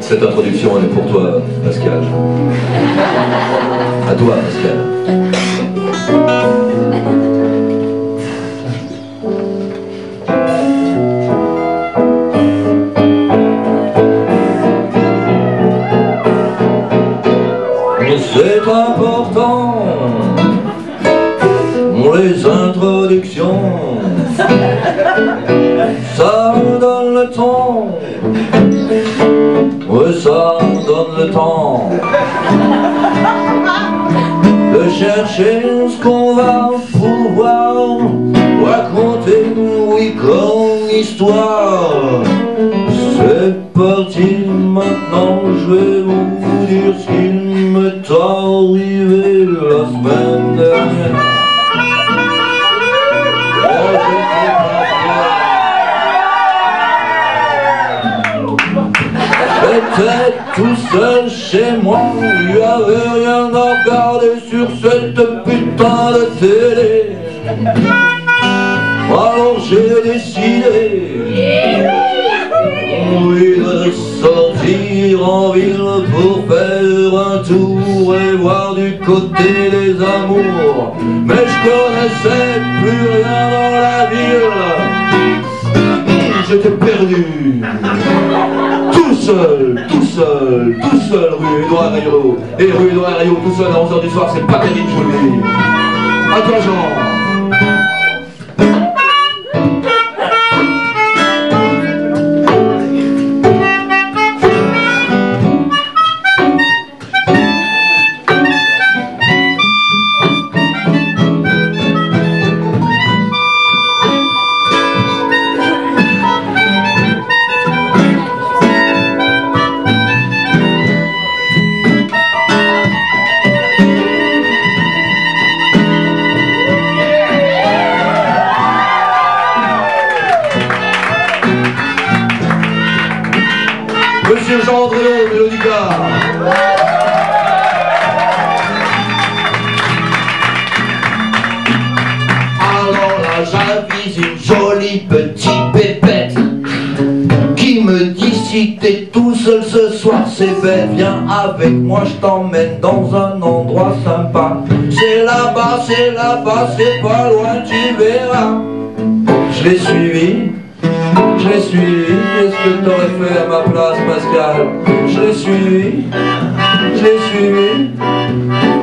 Cette introduction, elle est pour toi, Pascal. À toi, Pascal. C'est important, les introductions, ça me donne le temps. Oui, ça donne le temps de chercher ce qu'on va pouvoir raconter, oui, comme histoire. C'est parti, maintenant je vais vous dire ce qu'il m'est arrivé la semaine dernière. J'étais tout seul chez moi, il n'y avait rien à regarder sur cette putain de télé. Alors j'ai décidé, oui, de sortir en ville pour faire un tour et voir du côté des amours. Mais je connaissais plus rien dans la ville, j'étais perdu. Tout seul, rue Édouard Herriot. Et rue Édouard Herriot, tout seul à 11h du soir, c'est pas terrible, je vous le dis. À toi, Jean. Monsieur Jean Andréon, Mélodica. Alors là, j'avise une jolie petite pépette qui me dit si t'es tout seul ce soir, c'est bête, viens avec moi, je t'emmène dans un endroit sympa. C'est là-bas, c'est pas loin, tu verras. Je l'ai suivi. Qu'est-ce que t'aurais fait à ma place, Pascal? Je l'ai suivi.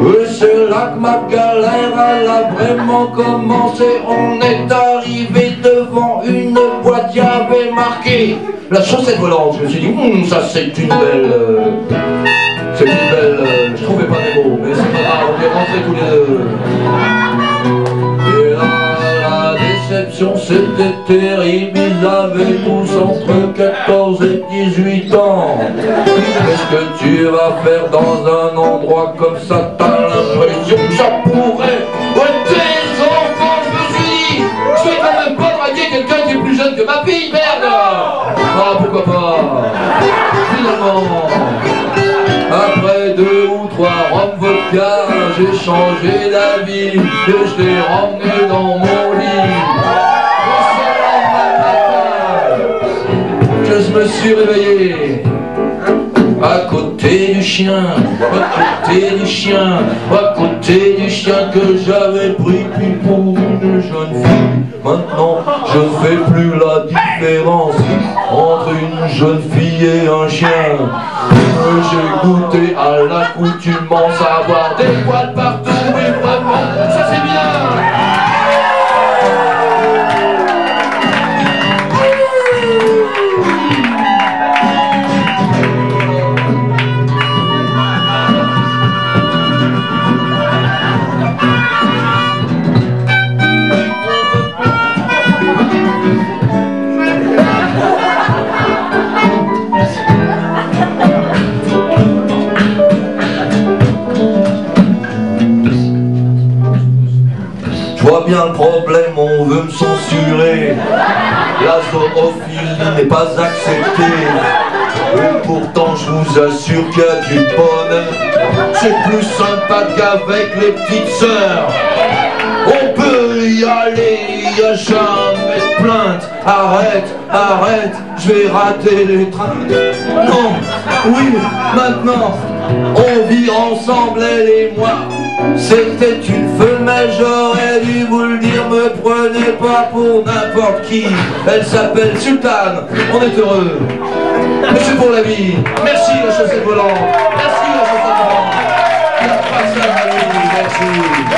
Oui, c'est là que ma galère, elle a vraiment commencé. On est arrivé devant une boîte, y avait marqué la chaussette volante. Je me suis dit, ça c'est une belle... je trouvais pas mes mots, mais c'est pas grave, on est rentrés tous les deux. Et là, la déception, c'était terrible, ils avaient tous entre 14 et 18 ans. Qu'est-ce que tu vas faire dans un endroit comme ça? T'as l'impression que ça pourrait être tes enfants. Je me suis dit, je vais quand même pas draguer quelqu'un qui est plus jeune que ma fille, merde. Ah, pourquoi pas. Finalement, après 2 ou 3 rhum vodka, j'ai changé d'avis et je l'ai ramené dans mon lit. Je me suis réveillé à côté du chien, que j'avais pris pour une jeune fille. Maintenant, je ne fais plus la différence entre une jeune fille et un chien. J'ai goûté à l'accoutumance, avoir des poils partout et vois bien le problème, on veut me censurer. La zoophilie n'est pas acceptée. Et pourtant je vous assure qu'il y a du bonheur. C'est plus sympa qu'avec les petites sœurs. On peut y aller, y a jamais de plainte. Arrête, arrête, je vais rater les trains. Non, oui, maintenant, on vit ensemble elle et moi. C'était une femelle, j'aurais dû vous le dire. Me prenez pas pour n'importe qui. Elle s'appelle Sultane, on est heureux. Mais c'est pour la vie. Merci la chaussette volante. Merci la chaussette volante. La passage à lui, merci.